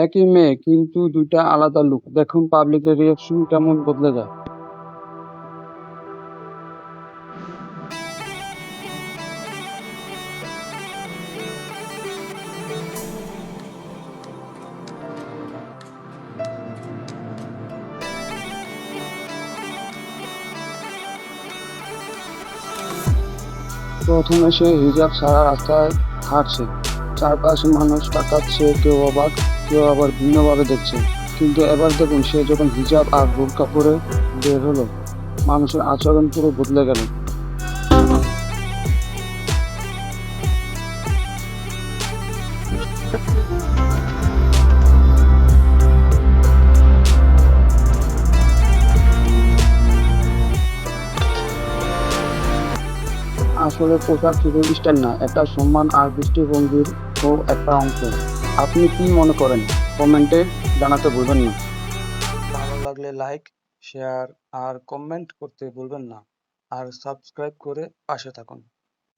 একই মেয়ে কিন্তু দুইটা আলাদা লুক। দেখুন পাবলিকের রিয়াকশন কেমন বদলে যায়। প্রথমে সে হিজাব ছাড়া রাস্তায় হাঁটছে, চারপাশে মানুষ তাকাচ্ছে, কেউ অবাক, কেউ আবার ভিন্নভাবে দেখছে। কিন্তু এবার দেখুন সে যখন হিজাব আর বোরকা পরে বের হলো, মানুষের আচরণ পুরো বদলে গেল। আসলে পোশাক শুধু স্টাইল না, এটা সম্মান আর দৃষ্টিভঙ্গির একটা অংশ। আপনি কি মনে করেন কমেন্টে জানাতে ভুলবেন না। ভালো লাগলে লাইক, শেয়ার আর কমেন্ট করতে ভুলবেন না। আর সাবস্ক্রাইব করে পাশে থাকুন।